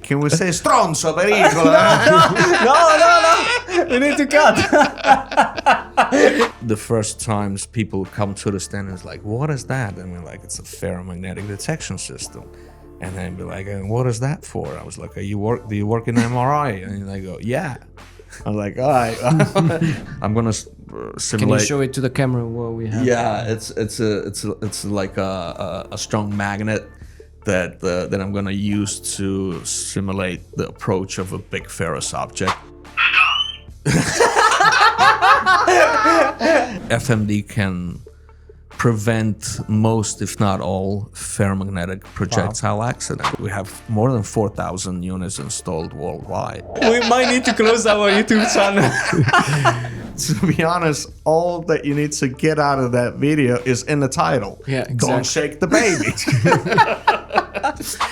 can we say stronzo, pericolo? No. We need to cut. The first times people come to the stand and it's like, what is that? And we're like, it's a ferromagnetic detection system. And they'd be like, and what is that for? I was like, do you work in MRI? And they go, yeah. I was like, all right. I'm gonna simulate. Can you show it to the camera what we have? Yeah, it's like a strong magnet that I'm gonna use to simulate the approach of a big ferrous object. FMD can prevent most, if not all, ferromagnetic projectile accidents. We have more than 4,000 units installed worldwide. We might need to close our YouTube channel. To be honest, all that you need to get out of that video is in the title. Yeah, exactly. Don't shake the baby.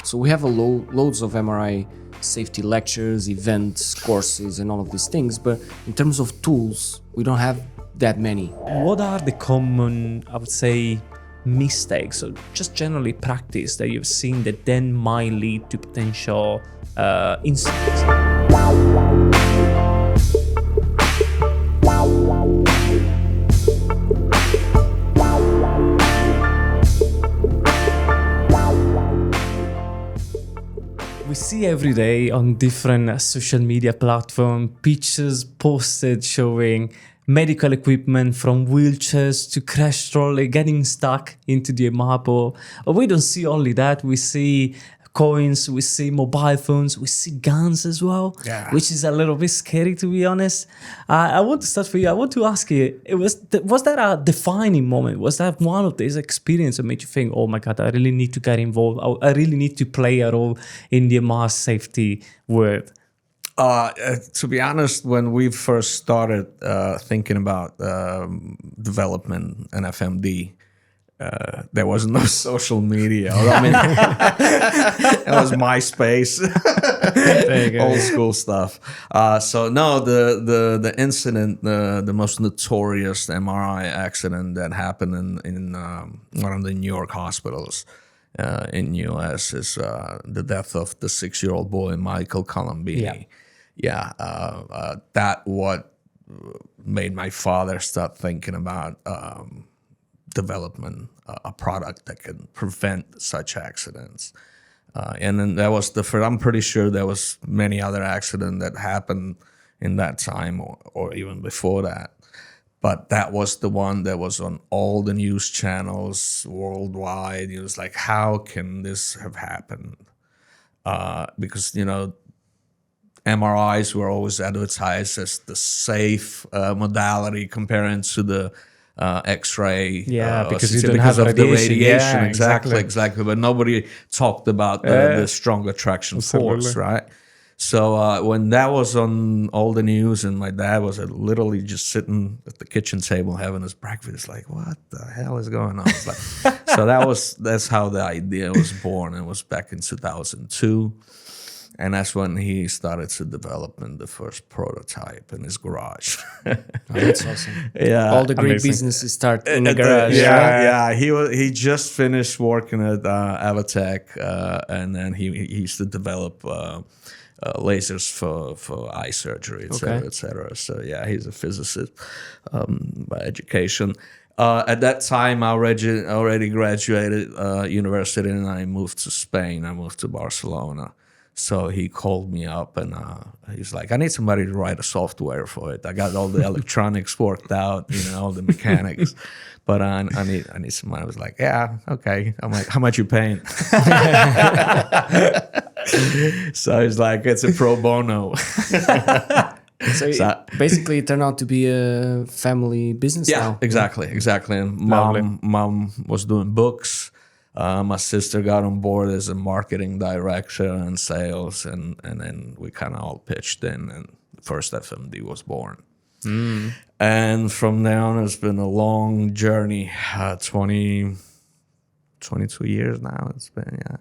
So we have loads of MRI safety lectures, events, courses, and all of these things. But in terms of tools, we don't have that many. What are the common, I would say, mistakes or just generally practice that you've seen that then might lead to potential incidents? We see every day on different social media platforms pictures posted showing medical equipment from wheelchairs to crash stroller getting stuck into the marble. But we don't see only that. We see coins, we see mobile phones, we see guns as well, which is a little bit scary, to be honest. I want to start for you. I want to ask you, was that a defining moment? Was that one of these experiences that made you think, oh my God, I really need to get involved. I really need to play a role in the mass safety world? To be honest, when we first started thinking about development and FMD, there was no social media. I mean, it was MySpace, old school stuff. So no, the incident, the most notorious MRI accident that happened in one of the New York hospitals in U.S. is the death of the 6-year-old boy Michael Colombini. That what made my father start thinking about development, a product that can prevent such accidents. And then that was the first. I'm pretty sure there was many other accidents that happened in that time or even before that. But that was the one that was on all the news channels worldwide. It was like, how can this have happened? Because, MRIs were always advertised as the safe modality comparing to the X-ray. Because of the radiation. Yeah, Exactly. But nobody talked about the strong attraction force, right? So when that was on all the news, and my dad was literally just sitting at the kitchen table having his breakfast, like, what the hell is going on? It's like, so that's how the idea was born. It was back in 2002. And that's when he started to develop the first prototype in his garage. That's awesome. Yeah, all the great businesses start in the garage. He just finished working at Avatech, and then he used to develop lasers for eye surgery, et cetera. So yeah, he's a physicist by education. At that time, I already graduated university, and I moved to Spain. I moved to Barcelona. So he called me up and he's like, I need somebody to write a software for it. I got all the electronics worked out, all the mechanics, but I need somebody. I was like, yeah, okay. I'm like, how much you paying? So he's like, it's a pro bono. So basically, it turned out to be a family business now. Exactly. And mom was doing books. My sister got on board as a marketing director and sales, and then we kind of all pitched in, and the first FMD was born. And from there on, it's been a long journey, 22 years now it's been, yeah.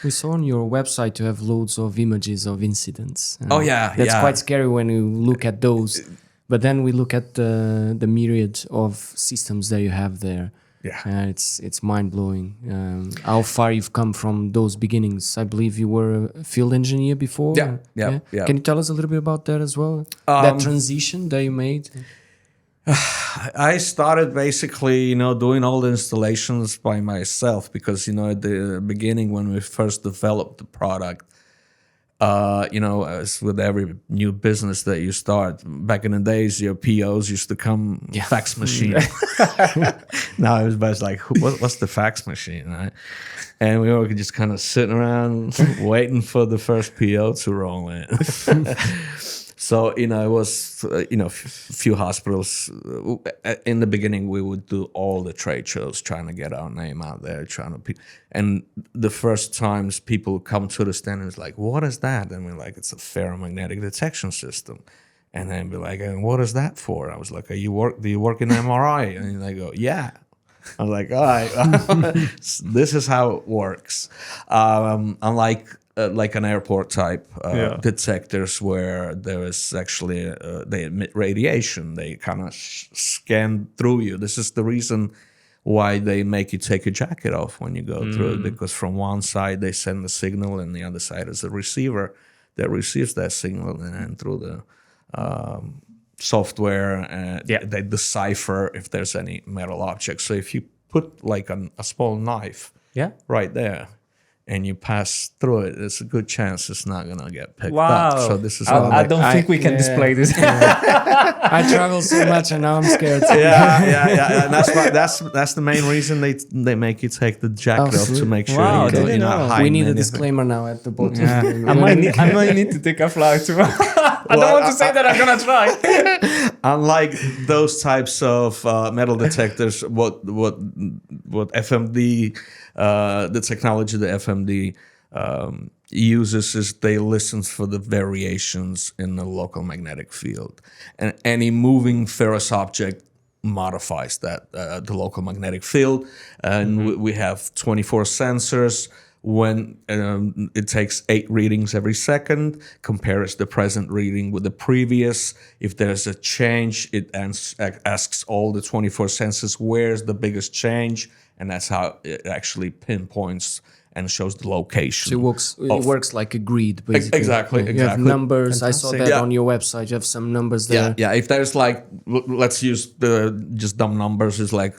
We saw on your website you have loads of images of incidents. That's quite scary when you look at those. But then we look at the myriad of systems that you have there. Yeah. It's mind blowing. How far you've come from those beginnings. I believe you were a field engineer before. Yeah. Can you tell us a little bit about that as well? That transition that you made. I started basically, doing all the installations by myself because, at the beginning when we first developed the product, as with every new business that you start, back in the days, your POs used to come fax machine. Now everybody's like, what's the fax machine, right? And we were just kind of sitting around waiting for the first PO to roll in. So, it was, a few hospitals. In the beginning, we would do all the trade shows, trying to get our name out there, and the first times people come to the stand and it's like, what is that? And we're like, it's a ferromagnetic detection system. And then be like, and what is that for? I was like, do you work in MRI? And they go, yeah. I was like, all right, this is how it works. Unlike like an airport type detectors where there is actually they emit radiation. They kind of scan through you. This is the reason why they make you take your jacket off when you go through it, because from one side they send the signal and the other side is the receiver that receives that signal, and then through the software they decipher if there's any metal objects. So if you put like a small knife right there, and you pass through it, there's a good chance it's not gonna get picked up. So this is I don't think we can display this. I travel so much and now I'm scared. Yeah. And that's the main reason they make you take the jacket off to make sure you're not hiding. We need a anything. disclaimer now at the bottom. I might need to take a flight too. I don't want to say that I'm gonna try. Unlike those types of metal detectors, what FMD, the technology the FMD uses is they listen for the variations in the local magnetic field, and any moving ferrous object modifies that the local magnetic field. And we have 24 sensors. When it takes 8 readings every second, compares the present reading with the previous. If there's a change, it asks all the 24 sensors where's the biggest change, and that's how it actually pinpoints and shows the location. So it works like a grid, basically. Exactly. You have numbers. Fantastic. I saw that on your website. You have some numbers there. Yeah. If there's like, let's use just dumb numbers, it's like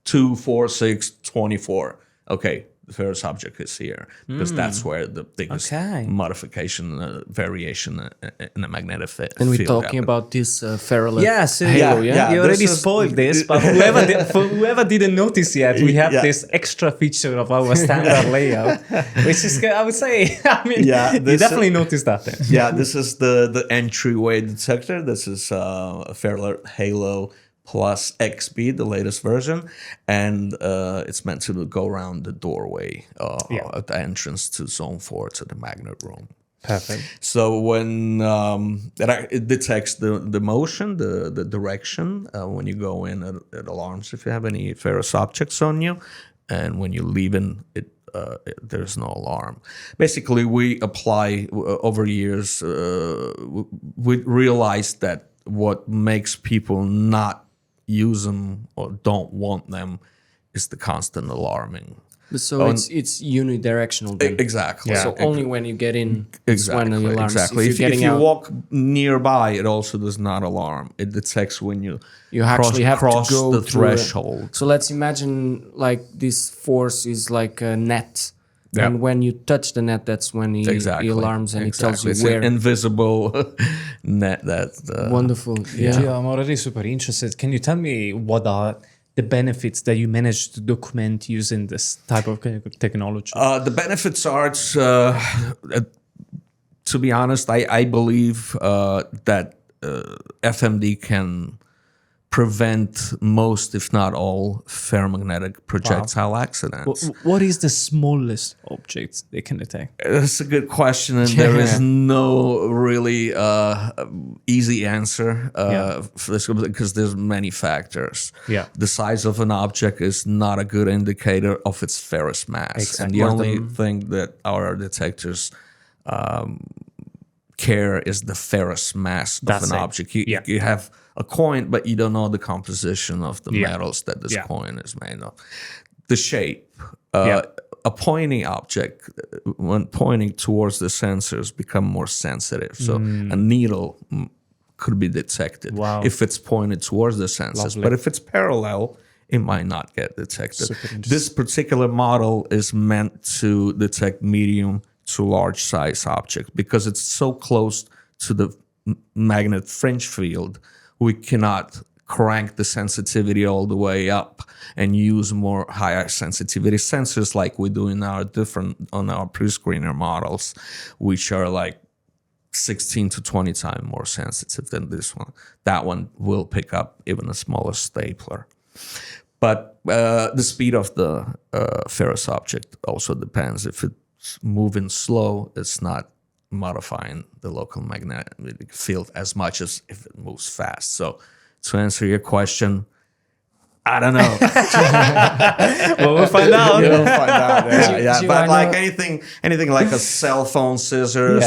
2, 4, 6, 24. Okay. The ferrous object is here because that's where the biggest modification, variation in the magnetic field. And we're talking about this ferrous halo. You already spoiled this, but whoever didn't notice yet, we have this extra feature of our standard layout, which is, I would say, you definitely noticed that then. Yeah, this is the entryway detector. This is a ferrous halo plus XB, the latest version, and it's meant to go around the doorway at the entrance to Zone 4 to the magnet room. Perfect. So when it detects the motion, the direction, when you go in, it alarms if you have any ferrous objects on you, and when you leave in, there's no alarm. Basically, we apply over years. We realized that what makes people not use them or don't want them is the constant alarming. So it's unidirectional then. Exactly. So only when you get in, it's when the alarms. Exactly. If you walk nearby, it also does not alarm. It detects when you actually have cross to go the threshold. So let's imagine like this force is like a net. Yeah. And when you touch the net, that's when he alarms and he tells you where. It's an invisible net. Wonderful. Yeah, I'm already super interested. Can you tell me what are the benefits that you managed to document using this type of technology? The benefits are, to be honest, I believe that FMD can prevent most, if not all, ferromagnetic projectile accidents. What is the smallest object they can detect? That's a good question, and there is no really easy answer for this because there's many factors. Yeah. The size of an object is not a good indicator of its ferrous mass. Exactly. And the only thing that our detectors care is the ferrous mass of an object. You have a coin, but you don't know the composition of the metals that this coin is made of. The shape. A pointing object, when pointing towards the sensors, become more sensitive. So a needle could be detected if it's pointed towards the sensors. But if it's parallel, it might not get detected. This particular model is meant to detect medium to large size objects because it's so close to the magnet fringe field. We cannot crank the sensitivity all the way up and use more higher sensitivity sensors like we do on our pre-screener models, which are like 16 to 20 times more sensitive than this one. That one will pick up even a smaller stapler. But the speed of the ferrous object also depends. If it's moving slow, it's not modifying the local magnetic field as much as if it moves fast. So to answer your question, I don't know. Well, we'll find out. We'll find out. But like anything like a cell phone, scissors,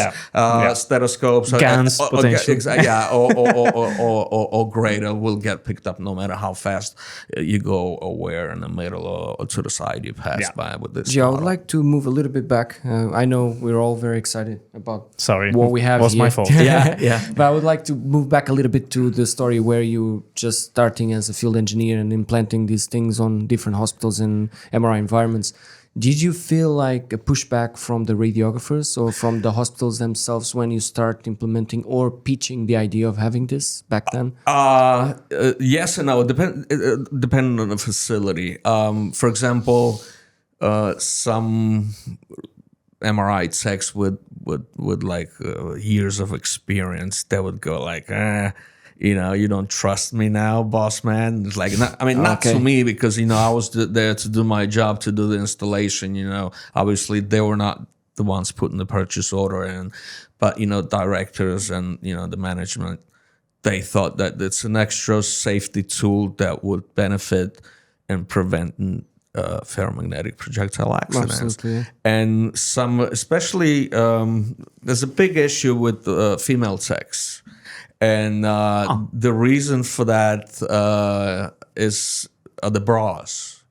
stethoscopes, guns, potentially. or greater will get picked up no matter how fast you go, or where in the middle or to the side you pass by with this. Gio, I would like to move a little bit back. I know we're all very excited about what we have was here. my fault. But I would like to move back a little bit to the story where you just starting as a field engineer and implanting these things on different hospitals and MRI environments. Did you feel like a pushback from the radiographers or from the hospitals themselves when you start implementing or pitching the idea of having this back then? Yes and no. Depending on the facility. For example, some MRI techs with like years of experience, they would go like, you don't trust me now, boss man. It's like, not to me, because, I was there to do my job, to do the installation, Obviously, they were not the ones putting the purchase order in. But, directors and, the management, they thought that it's an extra safety tool that would benefit in preventing ferromagnetic projectile accidents. Absolutely. And some, especially, there's a big issue with female techs. And the reason for that is the bras.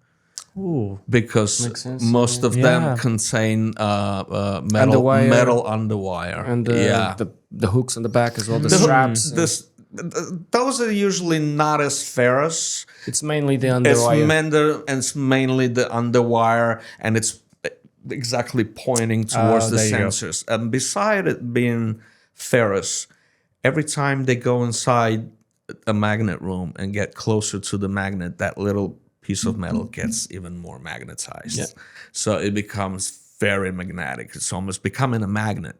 Ooh, because most of them contain metal underwire. And the hooks on the back as well, the straps. Those are usually not as ferrous. It's mainly the underwire. It's mainly the underwire, and it's exactly pointing towards the sensors. And beside it being ferrous, every time they go inside a magnet room and get closer to the magnet, that little piece of metal gets even more magnetized. Yeah. So it becomes very magnetic. It's almost becoming a magnet.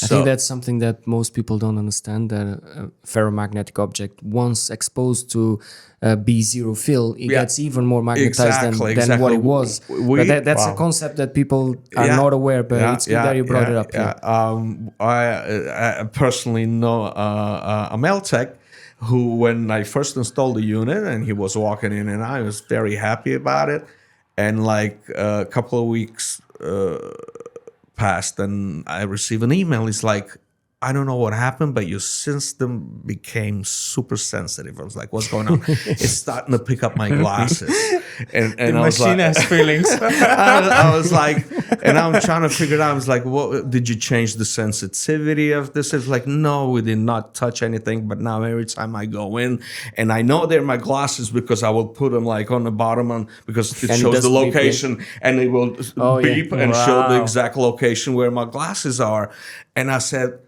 I think that's something that most people don't understand, that a ferromagnetic object, once exposed to B0 fill, it gets even more magnetized than what it was. But that's a concept that people are not aware, but it's good that you brought it up. I personally know a male tech who, when I first installed the unit and he was walking in and I was very happy about it. And like a couple of weeks passed and I received an email. It's like, I don't know what happened, but your system became super sensitive. I was like, what's going on? It's starting to pick up my glasses. And the machine has feelings. I was like, and I'm trying to figure it out. I was like, what, did you change the sensitivity of this? It's like, no, we did not touch anything. But now every time I go in, and I know they're my glasses because I will put them like on the bottom because it shows the location and it will beep and show the exact location where my glasses are. And I said,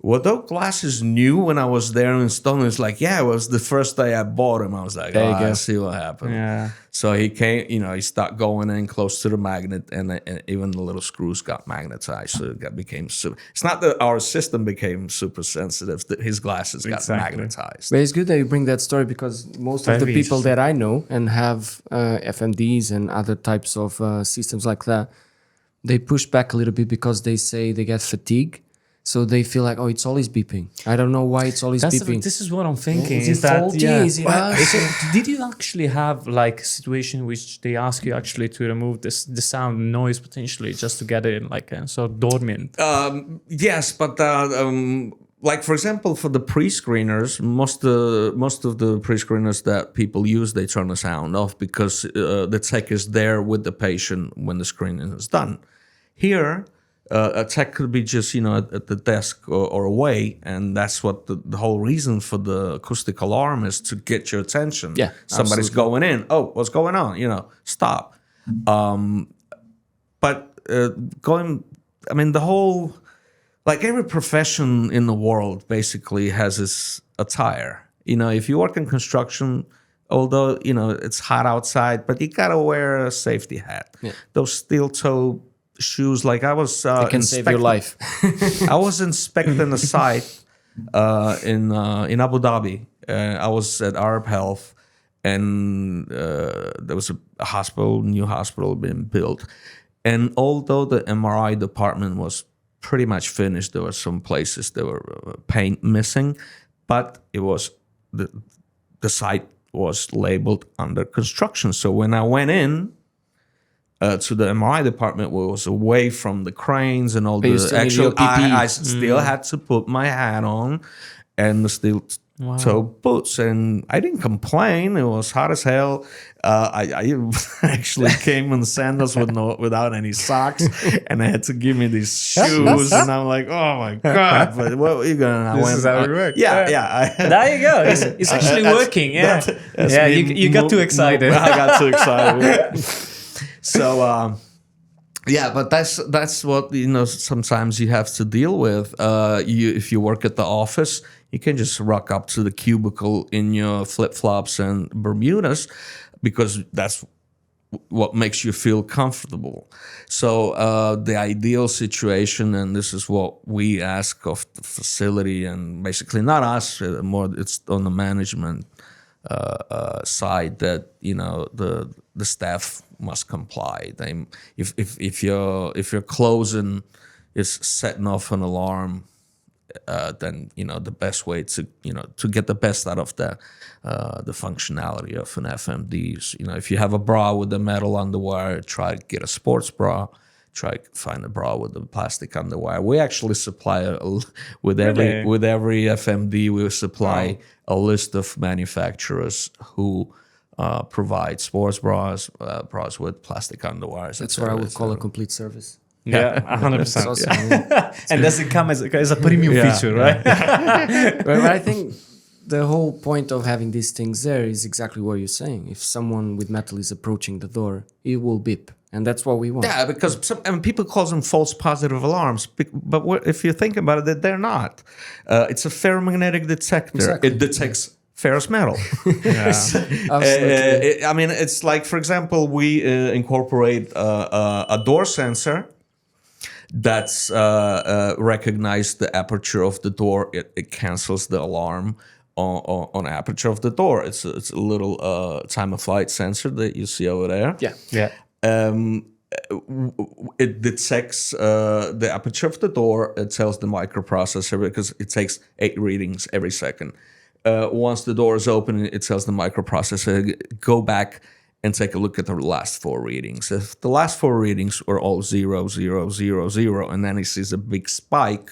were those glasses new when I was there in Stone? It's like, it was the first day I bought them. I was like, I see what happened. Yeah. So he came, he started going in close to the magnet, and even the little screws got magnetized. So it became super. It's not that our system became super sensitive; that his glasses got magnetized. But it's good that you bring that story, because most of the people that I know and have FMDs and other types of systems like that, they push back a little bit because they say they get fatigue. So they feel like, it's always beeping. I don't know why it's always beeping. This is what I'm thinking. Is it faulty? Is it did you actually have like a situation which they ask you actually to remove the sound noise potentially just to get it in like sort of dormant? Yes, but like for example, for the pre-screeners, most of the pre-screeners that people use, they turn the sound off because the tech is there with the patient when the screening is done. Here, a tech could be just at the desk or away, and that's what the whole reason for the acoustic alarm is, to get your attention. Yeah, somebody's absolutely. going in. Oh, what's going on? Stop. But the whole. Like every profession in the world basically has its attire. If you work in construction, although, it's hot outside, but you gotta wear a safety hat. Yeah. Those steel toe shoes, like I was they can save your life. I was inspecting a site in Abu Dhabi. I was at Arab Health, and there was a new hospital being built. And although the MRI department was pretty much finished, there were some places there were paint missing, but it was the site was labeled under construction. So when I went in to the MRI department, where it was away from the cranes and all the actual, I still had to put my hat on and the steel toe boots, and I didn't complain. It was hot as hell. I actually came in sandals without any socks, and they had to give me these shoes, and I'm like, oh my god! But what are you gonna? This is how it works. Yeah. There you go. It's actually working. Yeah, You got too excited. I got too excited. So. Yeah, but that's what sometimes you have to deal with. If you work at the office, you can just rock up to the cubicle in your flip-flops and Bermudas, because that's what makes you feel comfortable. So the ideal situation, and this is what we ask of the facility, and basically not us, more it's on the management side, that the staff must comply. If your closing is setting off an alarm, then the best way to get the best out of the functionality of an FMD is, if you have a bra with the metal underwire, try to get a sports bra. Try to find a bra with the plastic underwire. We actually supply with every FMD. We supply a list of manufacturers who provide sports bras with plastic underwires. That's what I would call a complete service. Yeah, 100%. Awesome, yeah. And does it come as a premium feature, right? But I think the whole point of having these things there is exactly what you're saying. If someone with metal is approaching the door, it will beep. And that's what we want. Yeah, because people call them false positive alarms. But if you think about it, they're not. It's a ferromagnetic detector. Exactly. It detects ferrous metal. Absolutely. It's like, for example, we incorporate a door sensor that's recognized the aperture of the door. It cancels the alarm on aperture of the door. It's a little time of flight sensor that you see over there. Yeah. It detects the aperture of the door. It tells the microprocessor, because it takes 8 readings every second. Once the door is open, it tells the microprocessor, go back and take a look at the last 4 readings. If the last 4 readings were all 0, 0, 0, 0, and then he sees a big spike,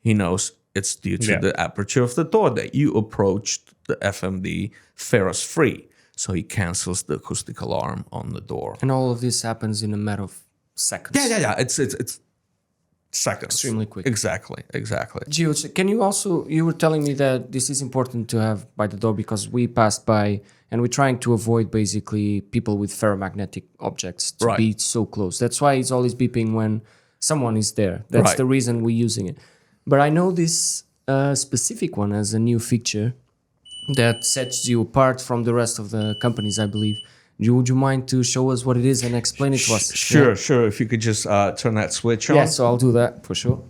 he knows it's due to the aperture of the door that you approached the FMD ferrous free. So he cancels the acoustic alarm on the door. And all of this happens in a matter of seconds. Yeah. It's seconds. Extremely quick. Exactly. Gio, can you also, you were telling me that this is important to have by the door because we passed by and we're trying to avoid basically people with ferromagnetic objects to be so close. That's why it's always beeping when someone is there. That's the reason we're using it. But I know this specific one as a new feature that sets you apart from the rest of the companies, I believe. Would you mind to show us what it is and explain it to us? Sure. If you could just turn that switch on. Yeah, so I'll do that for sure.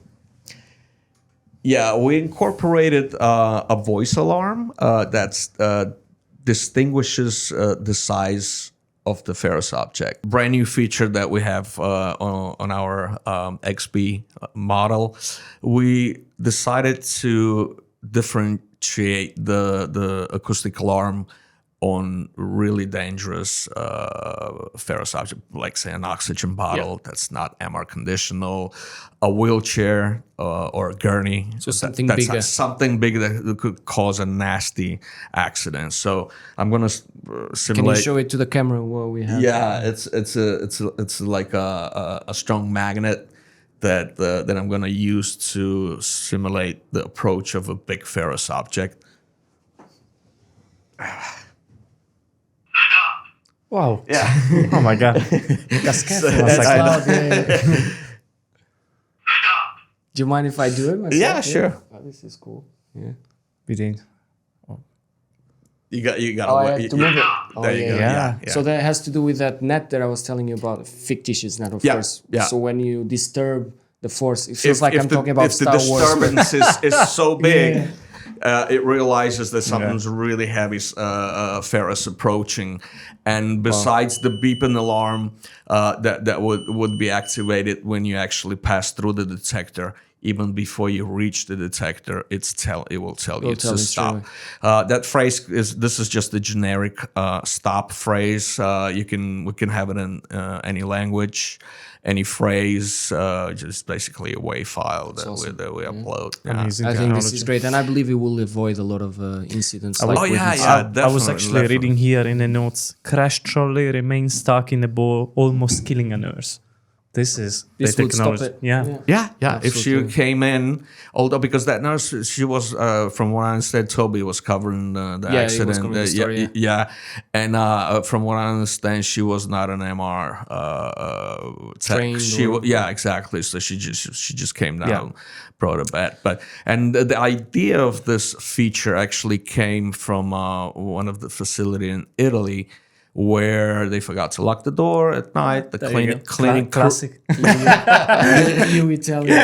Yeah, we incorporated a voice alarm that distinguishes the size of the ferrous object. Brand new feature that we have on our XB model. We decided to differentiate the acoustic alarm on really dangerous ferrous object, like say an oxygen bottle that's not MR conditional, a wheelchair or a gurney. So something that's bigger. something big that could cause a nasty accident. So I'm gonna simulate. Can you show it to the camera what we have? Yeah, it's like a strong magnet that I'm gonna use to simulate the approach of a big ferrous object. Wow. Yeah. Oh my god. That's careful. That's Loud, yeah. Do you mind if I do it myself? Yeah, sure. Oh, this is cool. Yeah. We did. You got. Oh, I have to move it. Oh, There you go. Yeah. Yeah. So that has to do with that net that I was telling you about, fictitious net, of Yeah, course. yeah. So when you disturb the force, it feels like I'm talking about if Star the Wars. disturbance is so big, Yeah. it realizes that something's really heavy, ferrous approaching, and besides the beeping alarm that would be activated when you actually pass through the detector. Even before you reach the detector, it will tell you to stop. That phrase is just a generic stop phrase. We can have it in any language, any phrase. Just basically a WAV file that we upload. Yeah. Amazing I think this technology. is great, and I believe it will avoid a lot of incidents. Oh, yeah, I was definitely, actually reading here in the notes, crash trolley remains stuck in the ball, almost killing a nurse. This is This the would stop technology. it. Yeah. Yeah. If she Absolutely. came in, although because that nurse, she was, from what I understand, Toby was covering the Yeah, he was accident. covering the story, yeah. And from what I understand, she was not an MR tech. Trained Yeah, exactly. So she just came down, brought it back. And the idea of this feature actually came from one of the facility in Italy, where they forgot to lock the door at night. The cleaning crew, classic. You Italian.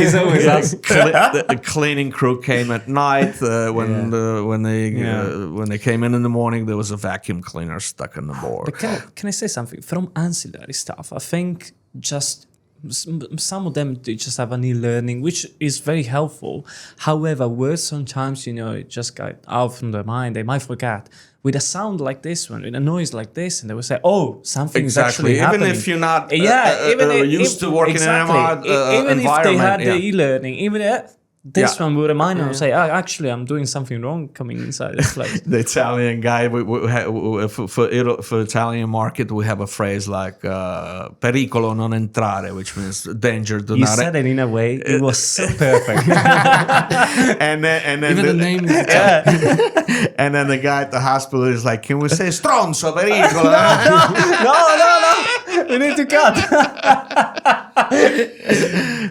He's always us. the cleaning crew came at night. When they came in the morning, there was a vacuum cleaner stuck in the board. But can I say something? From ancillary stuff, I think just some of them they just have an e-learning, which is very helpful. However, words sometimes, it just got out from their mind. They might forget. With a sound like this one, with a noise like this, and they will say, "Oh, something is actually Even happening." if you're not used to working in an MR even if they had environment. the e-learning, even this one will remind them and say, "Oh, actually, I'm doing something wrong coming inside this place." The Italian guy, for Italian market, we have a phrase like "pericolo non entrare," which means danger. Do You not. said it in a way; it was so perfect. and then Even the name is Italian. and then the guy at the hospital is like, "Can we say stronzo pericolo?" No, we need to cut.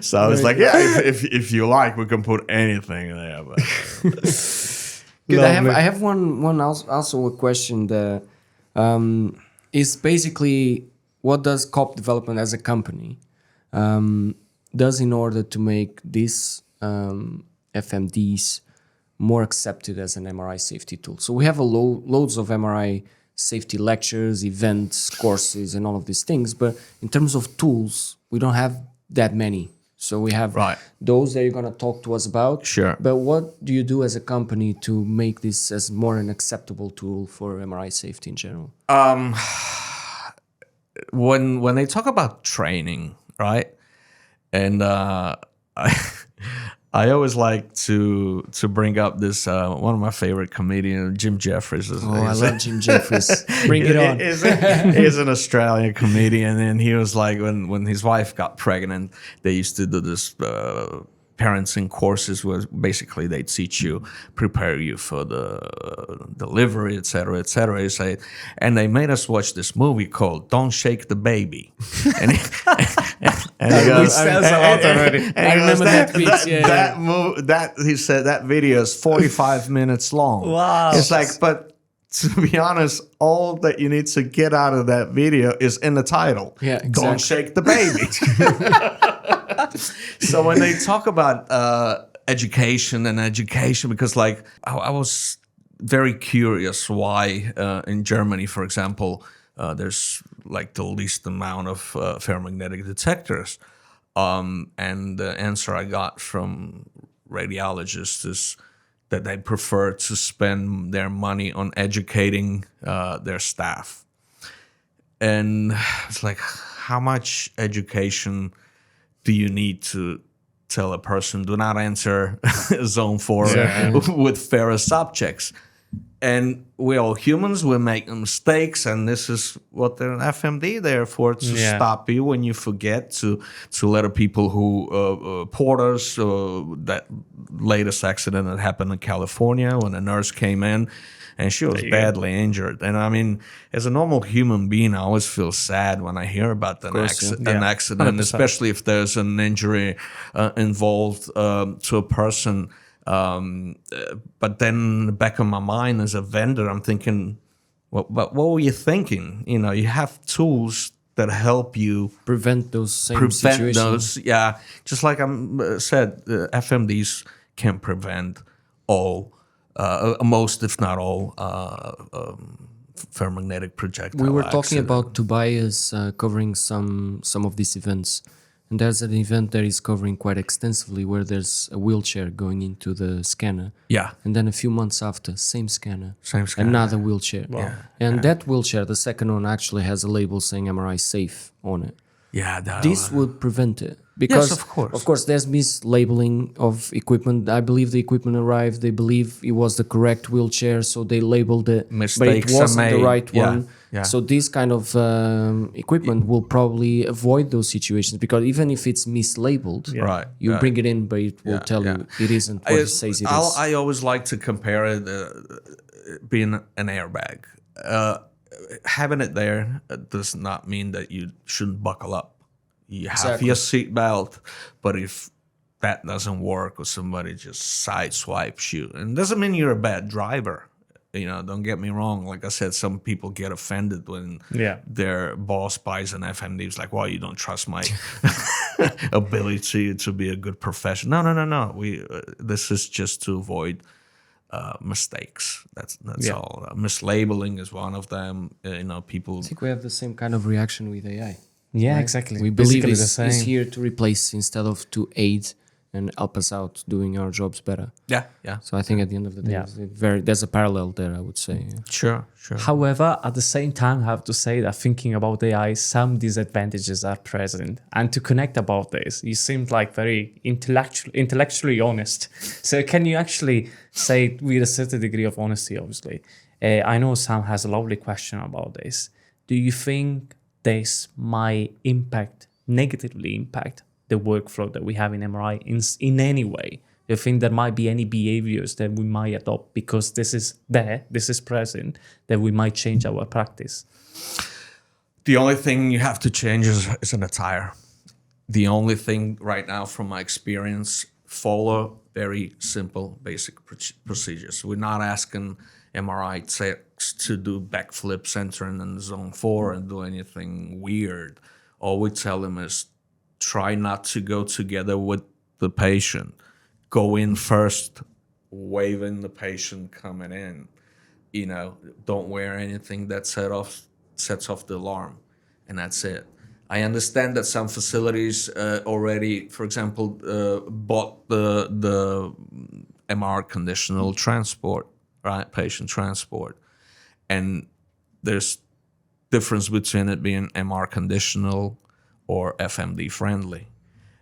So I was like, "Yeah, if you like, we can put anything there." But, Good. I have one also a question that is basically what does Kopp Development as a company does in order to make these FMDs more accepted as an MRI safety tool. So we have loads of MRI safety lectures, events, courses, and all of these things. But in terms of tools, we don't have that many. So we have those that you're going to talk to us about. Sure. But what do you do as a company to make this as more an acceptable tool for MRI safety in general? when they talk about training, right? And I always like to bring up this one of my favorite comedians, Jim Jeffries. I love Jim Jeffries. Bring it on. He's an Australian comedian, and he was like, when his wife got pregnant, they used to do this parenting courses where basically they teach you, prepare you for the delivery, et cetera, et cetera. He said, and they made us watch this movie called "Don't Shake the Baby," and he goes, sounds a lot already. I remember that piece, he said that video is 45 minutes long. Wow. It's like, but to be honest, all that you need to get out of that video is in the title. Yeah, Don't exactly. shake the baby. So when they talk about education, because like I was very curious why in Germany, for example, there's like the least amount of ferromagnetic detectors. And the answer I got from radiologists is that they prefer to spend their money on educating their staff. And it's like, how much education do you need to tell a person, do not enter zone 4 with ferrous objects? And we're all humans, we make mistakes, and this is what an FMD there for, to stop you when you forget, to let people who, porters, that latest accident that happened in California when a nurse came in and she was badly injured. And I mean, as a normal human being, I always feel sad when I hear about an accident, 100%. especially if there's an injury involved to a person. But then in the back of my mind as a vendor, I'm thinking, what were you thinking? You know, you have tools that help you prevent those same situations. Just like I said, FMDs can prevent all, most if not all, ferromagnetic projectile We were talking accident. about Tobias covering some of these events. And there's an event that is covering quite extensively where there's a wheelchair going into the scanner. Yeah. And then a few months after, same scanner. Same scanner. Another wheelchair. Wow. Yeah. And that wheelchair, the second one, actually has a label saying MRI safe on it. Yeah. This would prevent it. Because, yes, of course. There's mislabeling of equipment. I believe the equipment arrived. They believe it was the correct wheelchair, so they labeled it. Mistakes but it wasn't are the made. right one. Yeah. So this kind of equipment will probably avoid those situations, because even if it's mislabeled, Right. you bring it in, but it will tell you it isn't what it says it is. I always like to compare it being an airbag. Having it there does not mean that you shouldn't buckle up. You have your seatbelt, but if that doesn't work or somebody just sideswipes you, and it doesn't mean you're a bad driver. You know, don't get me wrong. Like I said, some people get offended when their boss buys an FMD. It's like, well, you don't trust my ability to be a good professional. No. This is just to avoid mistakes. That's all. Mislabeling is one of them. People. I think we have the same kind of reaction with AI. Yeah, right? exactly. We believe Basically it's here to replace instead of to aid and help us out doing our jobs better. Yeah. So I think at the end of the day, there's a parallel there, I would say. Sure. However, at the same time, I have to say that thinking about AI, some disadvantages are present. And to connect about this, you seemed like very intellectually honest. So can you actually say, with a certain degree of honesty, obviously, I know Sam has a lovely question about this. Do you think this might negatively impact the workflow that we have in MRI in any way? Do you think there might be any behaviors that we might adopt because this is present, that we might change our practice? The only thing you have to change is an attire. The only thing right now, from my experience, follow very simple, basic procedures. We're not asking MRI techs to do backflips entering in zone 4 and do anything weird. All we tell them is try not to go together with the patient. Go in first, waving the patient coming in. Don't wear anything that sets off the alarm, and that's it. I understand that some facilities already, for example, bought the MR conditional transport, right? Patient transport. And there's difference between it being MR conditional or FMD friendly.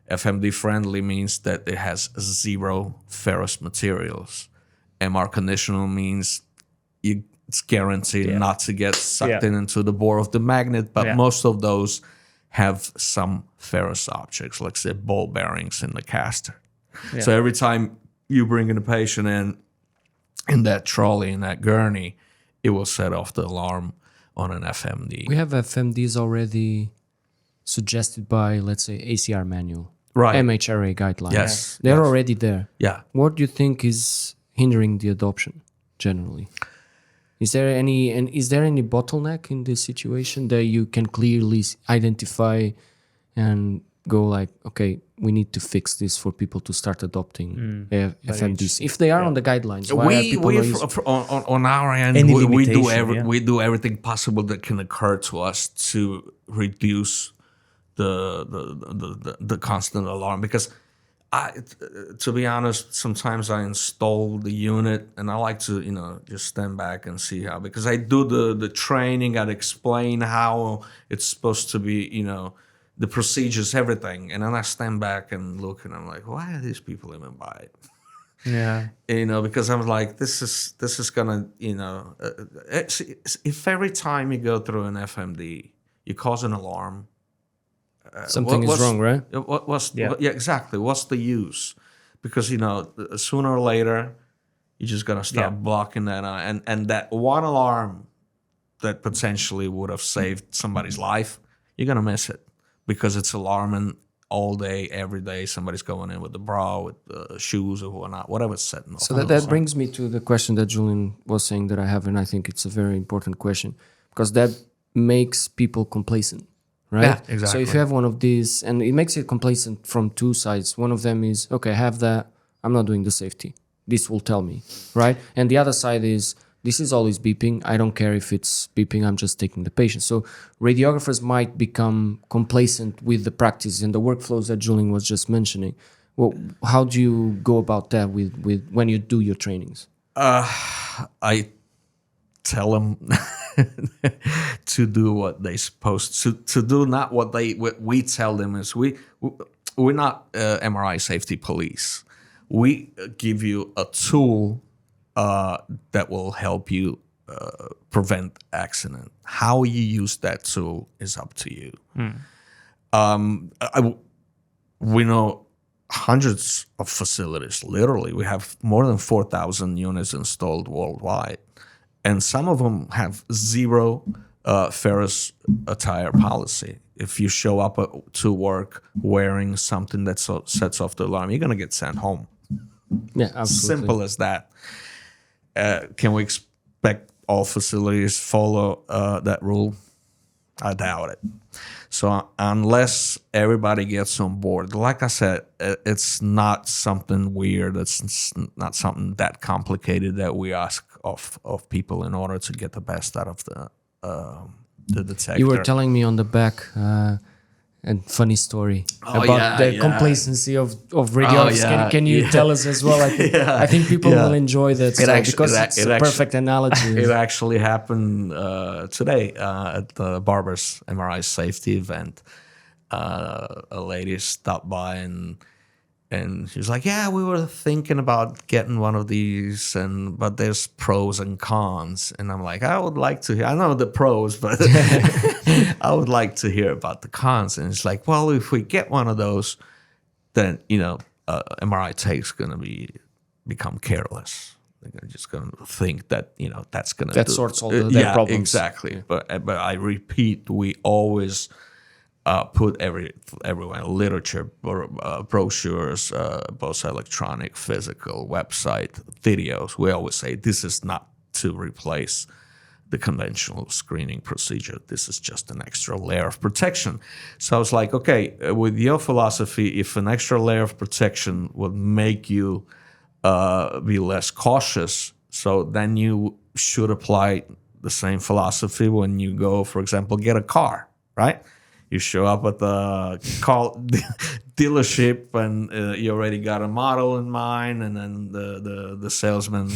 FMD friendly means that it has 0 ferrous materials. MR conditional means it's guaranteed not to get sucked into the bore of the magnet, but most of those have some ferrous objects, like say ball bearings in the caster. Yeah. So every time you bring in a patient in that trolley, in that gurney, it will set off the alarm on an FMD. We have FMDs already suggested by, let's say, ACR manual, right? MHRA guidelines. Yes, they're already there. Yeah. What do you think is hindering the adoption generally? Is there any bottleneck in this situation that you can clearly identify and go like, okay, we need to fix this for people to start adopting FMDs if they are on the guidelines? On our end, we do everything possible that can occur to us to reduce the constant alarm, because To be honest, sometimes I install the unit and I like to, just stand back and see how, because I do the training, I'd explain how it's supposed to be, the procedures, everything. And then I stand back and look and I'm like, why are these people even buy it? Yeah. Because I'm like, this is gonna, if every time you go through an FMD, you cause an alarm, something is wrong, right? Exactly. What's the use? Because sooner or later, you're just gonna start blocking that, and that one alarm that potentially would have saved somebody's life, you're gonna miss it because it's alarming all day, every day. Somebody's going in with the bra, with the shoes, or whatnot, whatever's setting off. So that brings me to the question that Julian was saying that I have, and I think it's a very important question because that makes people complacent. Right? Yeah, exactly. So if you have one of these, and it makes it complacent from two sides. One of them is, okay, I have that, I'm not doing the safety. This will tell me, right? And the other side is, this is always beeping. I don't care if it's beeping, I'm just taking the patient. So radiographers might become complacent with the practice and the workflows that Julian was just mentioning. Well, how do you go about that with when you do your trainings? I tell them to do what they're supposed to do, not what we tell them. Is we're not MRI safety police. We give you a tool that will help you prevent accident. How you use that tool is up to you. We know hundreds of facilities. Literally, we have more than 4,000 units installed worldwide. And some of them have zero ferrous attire policy. If you show up to work wearing something that sets off the alarm, you're going to get sent home. Yeah, absolutely. Simple as that. Can we expect all facilities follow that rule? I doubt it. So unless everybody gets on board, like I said, it's not something weird. It's not something that complicated that we ask of people in order to get the best out of the detector. You were telling me on the back a funny story about the complacency of radiographers. Can you tell us as well? I think people will enjoy that because it's a perfect analogy. It actually happened today at the Barber's MRI safety event. A lady stopped by and she was like, "Yeah, we were thinking about getting one of these, but there's pros and cons." And I'm like, "I would like to hear. I know the pros, but I would like to hear about the cons." And it's like, "Well, if we get one of those, then MRI tech's gonna become careless. They're just gonna think that that's gonna sorts all their problems." Exactly. But I repeat, we always put everywhere literature, brochures, both electronic, physical, website, videos. We always say this is not to replace the conventional screening procedure. This is just an extra layer of protection. So I was like, okay, with your philosophy, if an extra layer of protection would make you be less cautious, so then you should apply the same philosophy when you go, for example, get a car, right? You show up at the car dealership and you already got a model in mind, and then the salesman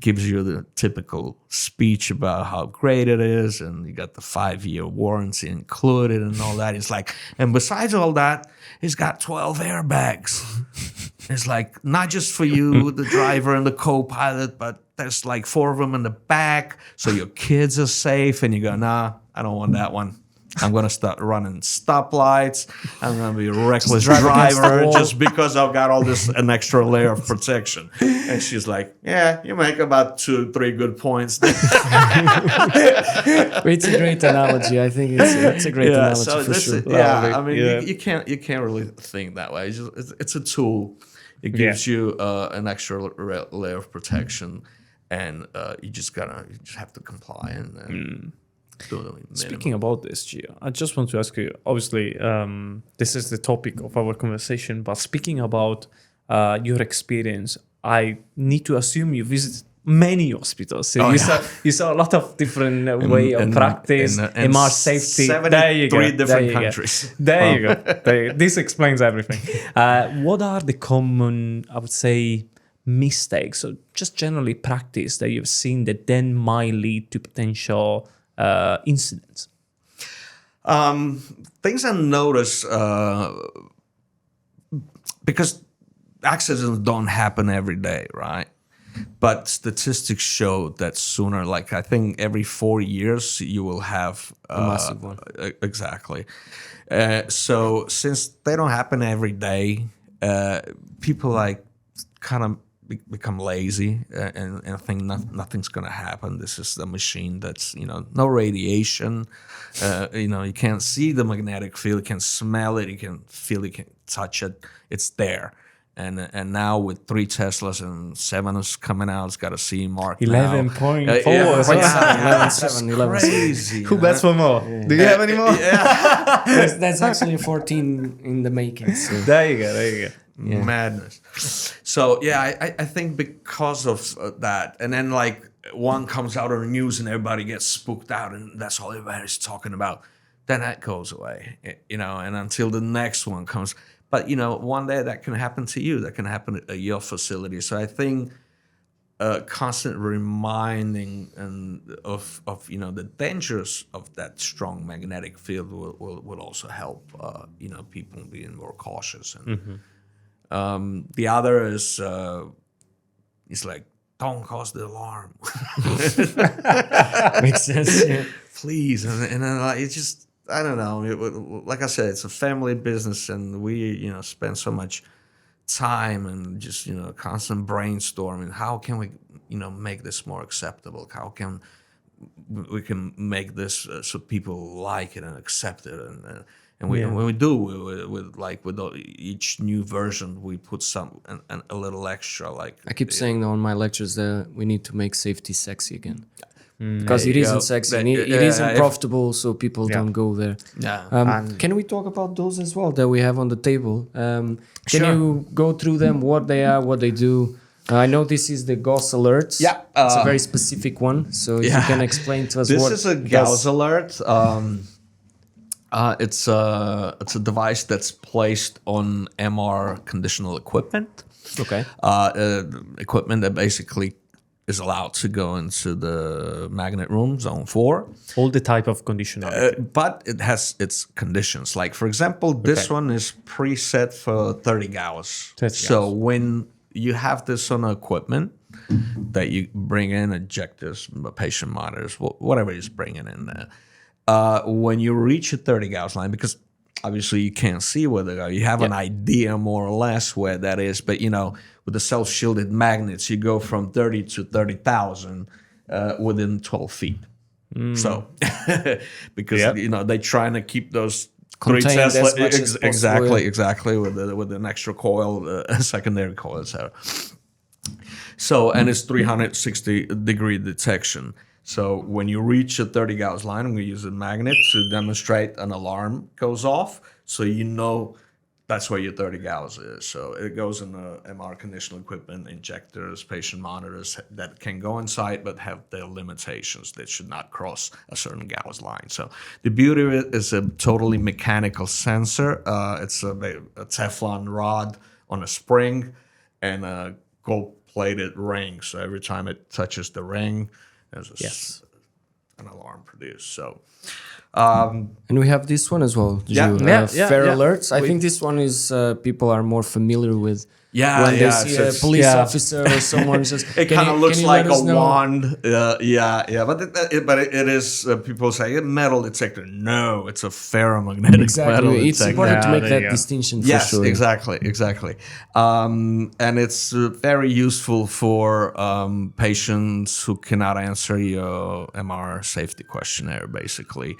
gives you the typical speech about how great it is, and you got the 5-year warranty included and all that. It's like, and besides all that, it's got 12 airbags. It's like not just for you, the driver and the co-pilot, but there's like 4 of them in the back, so your kids are safe. And you go, nah, I don't want that one. I'm going to start running stoplights. I'm going to be a reckless driver just because I've got all this, an extra layer of protection. And she's like, yeah, you make about 2-3 good points there. It's a great analogy. I think it's a great analogy for sure. I mean, you can't really think that way. It's a tool. It gives you an extra layer of protection, and you just have to comply and Speaking about this, Gio, I just want to ask you, obviously, this is the topic of our conversation, but speaking about your experience, I need to assume you visited many hospitals. So you saw a lot of different way of practice, MR safety. 73 different countries. There you go. This explains everything. What are the common, I would say, mistakes or just generally practice that you've seen that then might lead to potential incidents? Things I notice, because accidents don't happen every day, right? But statistics show that sooner, like I think every 4 years, you will have a massive one. Exactly. So since they don't happen every day, people like kind of become lazy and think nothing's going to happen. This is the machine that's, no radiation. You can't see the magnetic field. You can smell it. You can feel it. You can touch it. It's there. And now with 3 Teslas and 7 is coming out, it's got a CE mark 11.4. 11.7. Crazy. Who bets for more? Do you have any more? Yeah. That's actually 14 in the making. So. There you go. Yeah. Madness. So I think because of that, and then like one comes out on the news and everybody gets spooked out, and that's all everybody's talking about. Then that goes away, and until the next one comes. But one day that can happen to you. That can happen at your facility. So I think constant reminding of the dangers of that strong magnetic field will also help people being more cautious. And the other is it's like, don't cause the alarm. Makes sense. Yeah. Please, and then it's just. I don't know. Like I said, it's a family business, and we, spend so much time and just, constant brainstorming. How can we, make this more acceptable? How can we can make this so people like it and accept it? And when we do, with each new version, we put a little extra. Like I keep saying on my lectures that we need to make safety sexy again. Because it isn't sexy, it isn't profitable, so people don't go there. Yeah. Can we talk about those as well that we have on the table? Can you go through them, what they are, what they do? I know this is the Gauss alerts. Yeah. It's a very specific one, so if you can explain to us this what is a Gauss alert. It's a device that's placed on MR conditional equipment. Okay. Equipment that basically is allowed to go into the magnet room, zone 4. All the type of conditionality. But it has its conditions. Like, for example, this one is preset for 30 Gauss. So when you have this on equipment that you bring in, injectors, patient monitors, whatever is bringing in there, when you reach a 30 Gauss line, because obviously you can't see where they go, you have an idea more or less where that is, but with the self-shielded magnets, you go from 30 to 30,000 within 12 feet. So, because they're trying to keep those 3 Tesla exactly with an extra coil, a secondary coil, etc. So, and it's 360-degree detection. So when you reach a 30 Gauss line, we use a magnet to demonstrate an alarm goes off, so that's where your 30 Gauss is. So it goes in the MR conditional equipment, injectors, patient monitors that can go inside but have their limitations. They should not cross a certain Gauss line. So the beauty of it is a totally mechanical sensor. It's a Teflon rod on a spring and a gold-plated ring. So every time it touches the ring, there's an alarm produced. So. And we have this one as well. Fair alerts. I think this one is people are more familiar with. When they see a police officer or someone just it kind of looks like a wand. But it is people say metal detector. No, it's a ferromagnetic metal detector. It's important to make that distinction. Yes, for sure. exactly. And it's very useful for patients who cannot answer your MR safety questionnaire. Basically,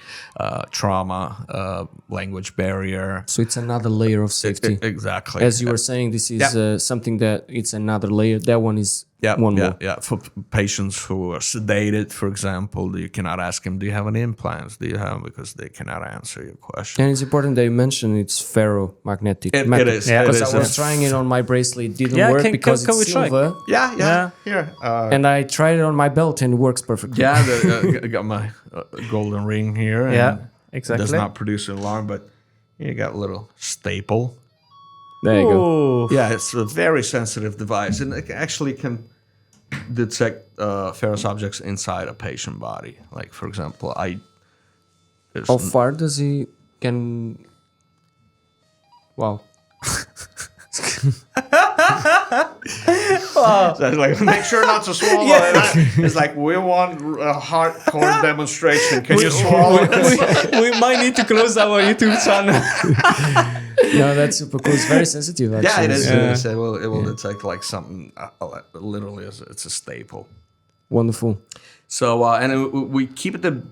trauma, language barrier. So it's another layer of safety. Exactly. As you were saying, this is something that it's another layer. That one is one more. Yeah. For patients who are sedated, for example, you cannot ask them, do you have any implants? Do you have, because they cannot answer your question. And it's important that you mention it's ferromagnetic. It is. Yeah. Because It is. I was trying it on my bracelet, it didn't work because can we it's try? silver. Yeah. Here. And I tried it on my belt and it works perfectly. Yeah, I got my golden ring here. And Yeah, It exactly. does not produce an alarm, but you got a little staple. There you go. Ooh. Yeah, it's a very sensitive device, and it actually can detect ferrous objects inside a patient body. Like, for example, there's How far does he can? Wow. So it's like, make sure not to swallow it. It's like, we want a hardcore demonstration. Can you swallow it? we might need to close our YouTube channel. No, that's super cool. It's very sensitive, actually. Yeah, it is. Yeah. It is. It will detect like something. Literally, it's a staple. Wonderful. So we keep the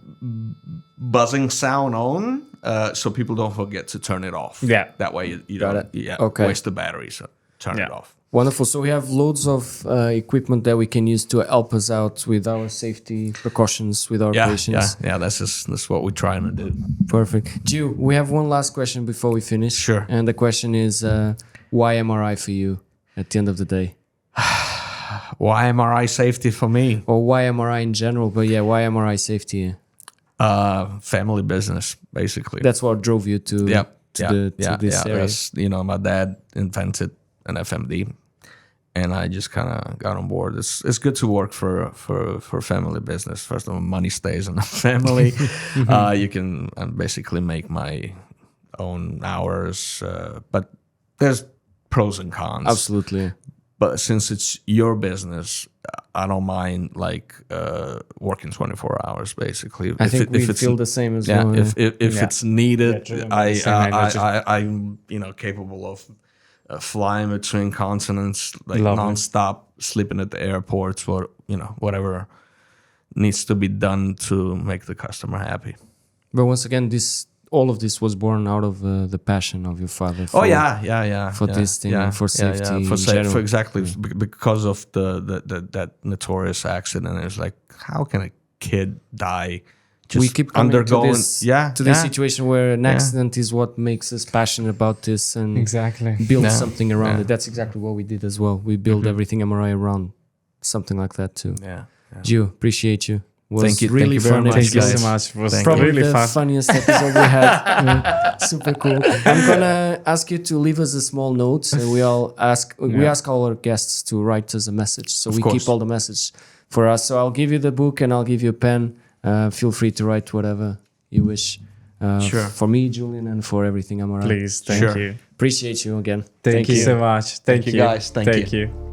buzzing sound on, so people don't forget to turn it off. Yeah. That way you Got don't it. waste the battery. So turn it off. Wonderful. So we have loads of equipment that we can use to help us out with our safety precautions with our patients. Yeah. That's what we're trying to do. Perfect. Gio, we have one last question before we finish. Sure. And the question is, why MRI for you at the end of the day? Why MRI safety for me? Or why MRI in general? But yeah, why MRI safety? Family business, basically. That's what drove you to this area. That's, my dad invented an FMD, and I just kind of got on board. It's good to work for family business. First of all, money stays in the family. You can basically make my own hours, but there's pros and cons. Absolutely. But since it's your business, I don't mind working 24 hours basically. I think we feel the same as well. If it's needed, I'm capable of flying between continents nonstop, sleeping at the airports, or whatever needs to be done to make the customer happy. But once again, all of this was born out of the passion of your father. For this thing, for safety, for exactly because of that notorious accident. It's like, how can a kid die? We keep coming undergoing to this situation where an accident is what makes us passionate about this and build something around it. That's exactly what we did as well. We build everything MRI around something like that too. Gio, appreciate you. Thank you. Really Thank you very fun. much. Thank you so much. It was Probably really the fun. funniest episode we had. Super cool. I'm gonna ask you to leave us a small note. We ask all our guests to write us a message, so we keep all the message for us. So I'll give you the book and I'll give you a pen. Feel free to write whatever you wish. Sure. For me, Julian, and for Everything MRI. Please, thank you. Appreciate you again. Thank you so much. Thank you guys. Thank you. you.